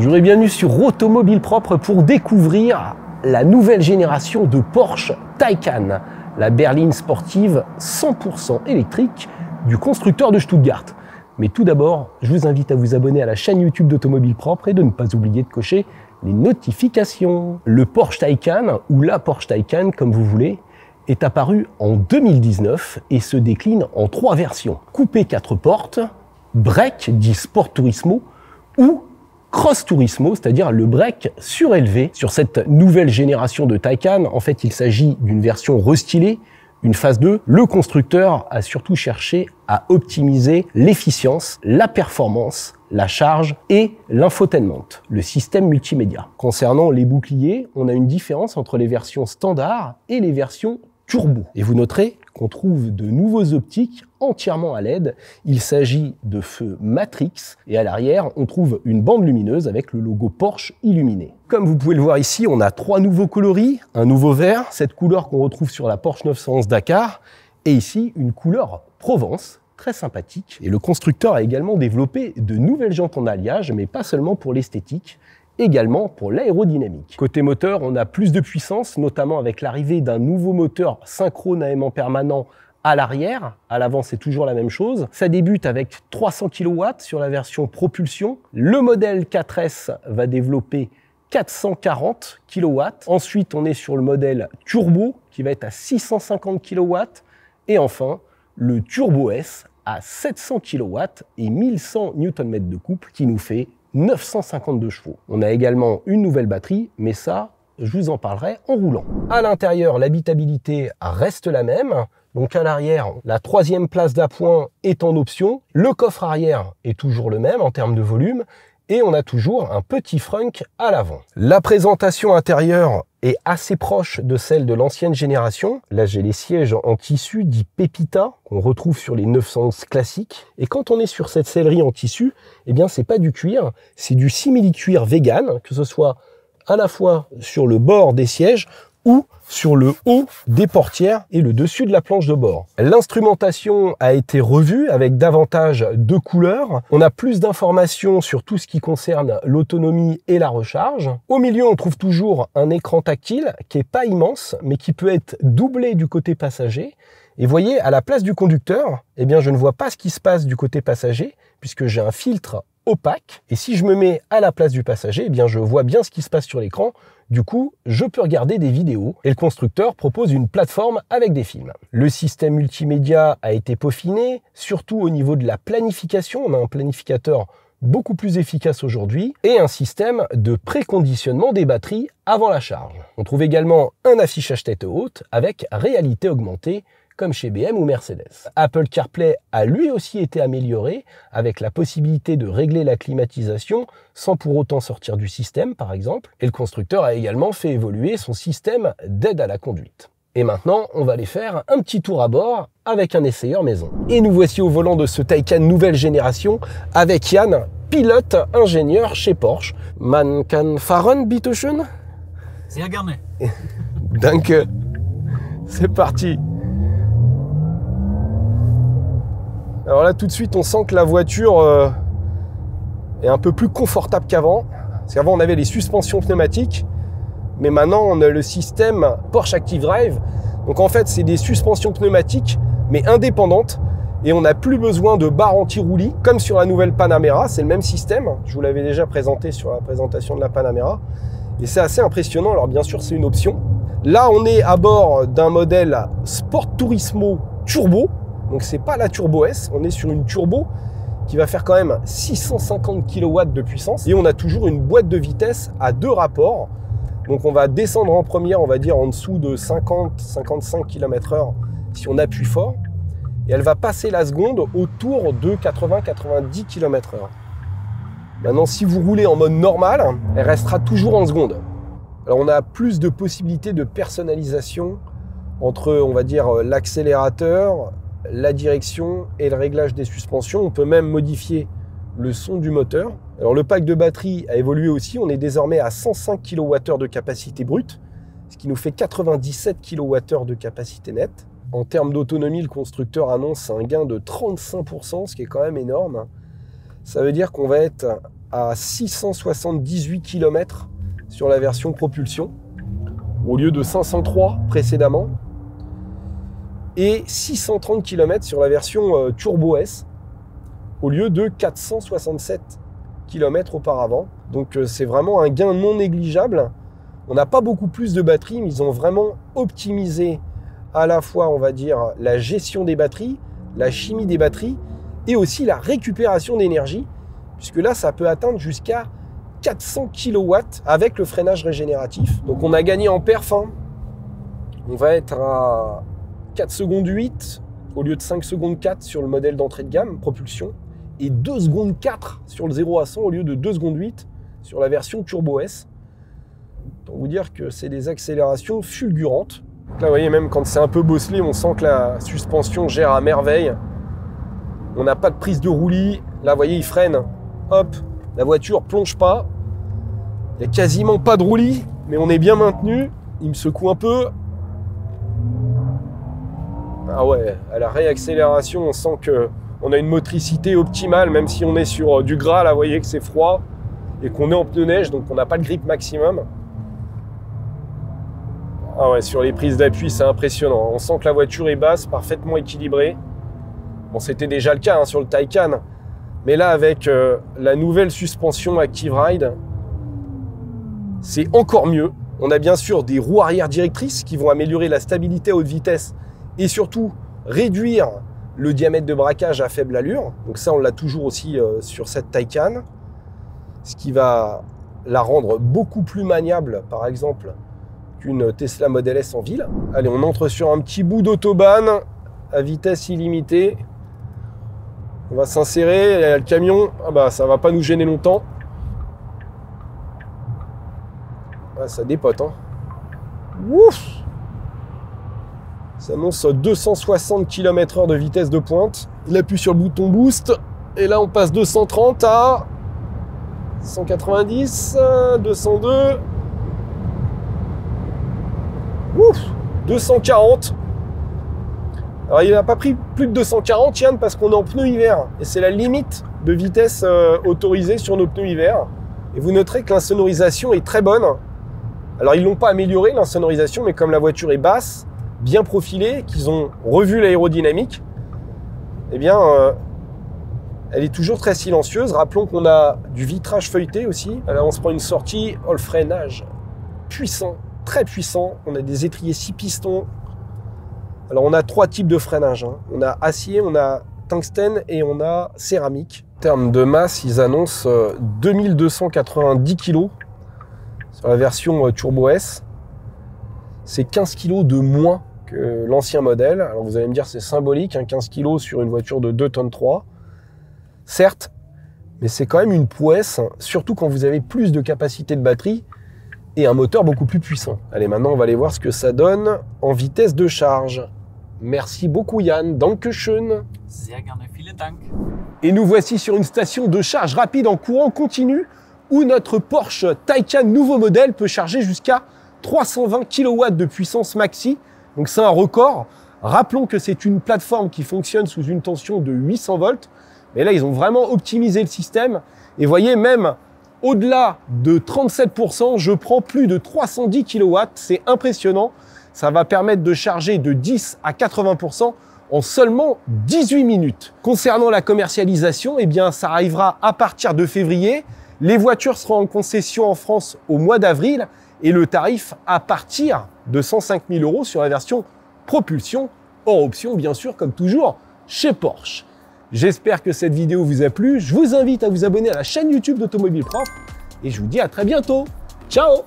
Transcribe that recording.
Bonjour et bienvenue sur Automobile Propre pour découvrir la nouvelle génération de Porsche Taycan, la berline sportive 100% électrique du constructeur de Stuttgart. Mais tout d'abord, je vous invite à vous abonner à la chaîne YouTube d'Automobile Propre et de ne pas oublier de cocher les notifications. Le Porsche Taycan, ou la Porsche Taycan comme vous voulez, est apparu en 2019 et se décline en 3 versions. Coupé 4 portes, break dit Sport Turismo ou Cross Turismo, c'est-à-dire le break surélevé. Sur cette nouvelle génération de Taycan, en fait, il s'agit d'une version restylée, une phase 2. Le constructeur a surtout cherché à optimiser l'efficience, la performance, la charge et l'infotainment, le système multimédia. Concernant les boucliers, on a une différence entre les versions standard et les versions turbo. Et vous noterez qu'on trouve de nouveaux optiques entièrement à LED. Il s'agit de feux Matrix et à l'arrière, on trouve une bande lumineuse avec le logo Porsche illuminé. Comme vous pouvez le voir ici, on a 3 nouveaux coloris, un nouveau vert, cette couleur qu'on retrouve sur la Porsche 911 Dakar, et ici une couleur Provence, très sympathique. Et le constructeur a également développé de nouvelles jantes en alliage, mais pas seulement pour l'esthétique, également pour l'aérodynamique. Côté moteur, on a plus de puissance, notamment avec l'arrivée d'un nouveau moteur synchrone à aimant permanent à l'arrière. À l'avant, c'est toujours la même chose. Ça débute avec 300 kW sur la version propulsion. Le modèle 4S va développer 440 kW. Ensuite, on est sur le modèle turbo qui va être à 650 kW. Et enfin, le Turbo S à 700 kW et 1100 Nm de couple qui nous fait 952 chevaux. On a également une nouvelle batterie, mais ça, je vous en parlerai en roulant. À l'intérieur, l'habitabilité reste la même. Donc à l'arrière, la 3e place d'appoint est en option. Le coffre arrière est toujours le même en termes de volume. Et on a toujours un petit frunk à l'avant. La présentation intérieure est assez proche de celle de l'ancienne génération. Là, j'ai les sièges en tissu dit Pepita, qu'on retrouve sur les 911 classiques. Et quand on est sur cette sellerie en tissu, eh bien, c'est pas du cuir, c'est du simili-cuir vegan, que ce soit à la fois sur le bord des sièges ou sur le haut des portières et le dessus de la planche de bord. L'instrumentation a été revue avec davantage de couleurs. On a plus d'informations sur tout ce qui concerne l'autonomie et la recharge. Au milieu, on trouve toujours un écran tactile qui est pas immense, mais qui peut être doublé du côté passager. Et vous voyez, à la place du conducteur, eh bien, je ne vois pas ce qui se passe du côté passager, puisque j'ai un filtre opaque. Et si je me mets à la place du passager, eh bien, je vois bien ce qui se passe sur l'écran. Du coup, je peux regarder des vidéos et le constructeur propose une plateforme avec des films. Le système multimédia a été peaufiné, surtout au niveau de la planification. On a un planificateur beaucoup plus efficace aujourd'hui et un système de préconditionnement des batteries avant la charge. On trouve également un affichage tête haute avec réalité augmentée comme chez BM ou Mercedes. Apple CarPlay a lui aussi été amélioré avec la possibilité de régler la climatisation sans pour autant sortir du système, par exemple. Et le constructeur a également fait évoluer son système d'aide à la conduite. Et maintenant, on va aller faire un petit tour à bord avec un essayeur maison. Et nous voici au volant de ce Taycan nouvelle génération avec Yann, pilote ingénieur chez Porsche. Man kann fahren, bitte schön? Sehr gerne. Danke. C'est parti. Alors là, tout de suite, on sent que la voiture est un peu plus confortable qu'avant. Parce qu'avant, on avait les suspensions pneumatiques. Mais maintenant, on a le système Porsche Active Drive. Donc en fait, c'est des suspensions pneumatiques, mais indépendantes. Et on n'a plus besoin de barres anti-roulis, comme sur la nouvelle Panamera. C'est le même système. Je vous l'avais déjà présenté sur la présentation de la Panamera. Et c'est assez impressionnant. Alors bien sûr, c'est une option. Là, on est à bord d'un modèle Sport Turismo Turbo. Donc c'est pas la Turbo S, on est sur une turbo qui va faire quand même 650 kW de puissance et on a toujours une boîte de vitesse à 2 rapports. Donc on va descendre en première, on va dire en dessous de 50-55 km/h si on appuie fort et elle va passer la seconde autour de 80-90 km/h. Maintenant, si vous roulez en mode normal, elle restera toujours en seconde. Alors on a plus de possibilités de personnalisation entre, on va dire, l'accélérateur, la direction et le réglage des suspensions. On peut même modifier le son du moteur. Alors le pack de batterie a évolué aussi. On est désormais à 105 kWh de capacité brute, ce qui nous fait 97 kWh de capacité nette. En termes d'autonomie, le constructeur annonce un gain de 35%, ce qui est quand même énorme. Ça veut dire qu'on va être à 678 km sur la version propulsion, au lieu de 503 précédemment, et 630 km sur la version Turbo S, au lieu de 467 km auparavant. Donc c'est vraiment un gain non négligeable. On n'a pas beaucoup plus de batterie, mais ils ont vraiment optimisé à la fois, on va dire, la gestion des batteries, la chimie des batteries, et aussi la récupération d'énergie, puisque là, ça peut atteindre jusqu'à 400 kW avec le freinage régénératif. Donc on a gagné en perf. On va être à 4 secondes 8 au lieu de 5 secondes 4 sur le modèle d'entrée de gamme propulsion, et 2 secondes 4 sur le 0 à 100 au lieu de 2 secondes 8 sur la version Turbo S. Pour vous dire que c'est des accélérations fulgurantes. Donc là, vous voyez, même quand c'est un peu bosselé, on sent que la suspension gère à merveille. On n'a pas de prise de roulis. Là, vous voyez, il freine. Hop, la voiture plonge pas. Il n'y a quasiment pas de roulis, mais on est bien maintenu. Il me secoue un peu. Ah ouais, à la réaccélération, on sent qu'on a une motricité optimale, même si on est sur du gras. Là, vous voyez que c'est froid et qu'on est en pneu neige, donc on n'a pas de grip maximum. Ah ouais, sur les prises d'appui, c'est impressionnant. On sent que la voiture est basse, parfaitement équilibrée. Bon, c'était déjà le cas sur le Taycan. Mais là, avec la nouvelle suspension Active Ride, c'est encore mieux. On a bien sûr des roues arrière directrices qui vont améliorer la stabilité à haute vitesse et surtout réduire le diamètre de braquage à faible allure. Donc ça, on l'a toujours aussi sur cette Taycan. Ce qui va la rendre beaucoup plus maniable, par exemple, qu'une Tesla Model S en ville. Allez, on entre sur un petit bout d'autobahn à vitesse illimitée. On va s'insérer, le camion, ah bah, ça va pas nous gêner longtemps. Ah, ça dépote, hein. Ouf! Ça annonce 260 km/h de vitesse de pointe. Il appuie sur le bouton boost. Et là, on passe de 130 à 190, 202. Ouf! 240. Alors, il n'a pas pris plus de 240, Yann, parce qu'on est en pneus hiver. Et c'est la limite de vitesse autorisée sur nos pneus hiver. Et vous noterez que l'insonorisation est très bonne. Alors, ils ne l'ont pas améliorée, l'insonorisation, mais comme la voiture est basse, bien profilée, qu'ils ont revu l'aérodynamique, eh bien, elle est toujours très silencieuse. Rappelons qu'on a du vitrage feuilleté aussi. Alors, on se prend une sortie, oh, le freinage puissant, très puissant. On a des étriers 6 pistons. Alors, on a 3 types de freinage. On a acier, on a tungstène et on a céramique. En termes de masse, ils annoncent 2290 kg sur la version Turbo S. C'est 15 kg de moins que l'ancien modèle. Alors, vous allez me dire, c'est symbolique, 15 kg sur une voiture de 2,3 tonnes. Certes, mais c'est quand même une prouesse, surtout quand vous avez plus de capacité de batterie et un moteur beaucoup plus puissant. Allez, maintenant, on va aller voir ce que ça donne en vitesse de charge. Merci beaucoup, Yann. Dankeschön. Sehr gerne, vielen Dank. Et nous voici sur une station de charge rapide en courant continu où notre Porsche Taycan nouveau modèle peut charger jusqu'à 320 kW de puissance maxi. Donc c'est un record. Rappelons que c'est une plateforme qui fonctionne sous une tension de 800 volts. Mais là, ils ont vraiment optimisé le système. Et voyez, même au-delà de 37%, je prends plus de 310 kW. C'est impressionnant. Ça va permettre de charger de 10 à 80% en seulement 18 minutes. Concernant la commercialisation, eh bien, ça arrivera à partir de février. Les voitures seront en concession en France au mois d'avril et le tarif à partir de 105 000 € sur la version propulsion, hors option bien sûr, comme toujours, chez Porsche. J'espère que cette vidéo vous a plu. Je vous invite à vous abonner à la chaîne YouTube d'Automobile Propre et je vous dis à très bientôt. Ciao!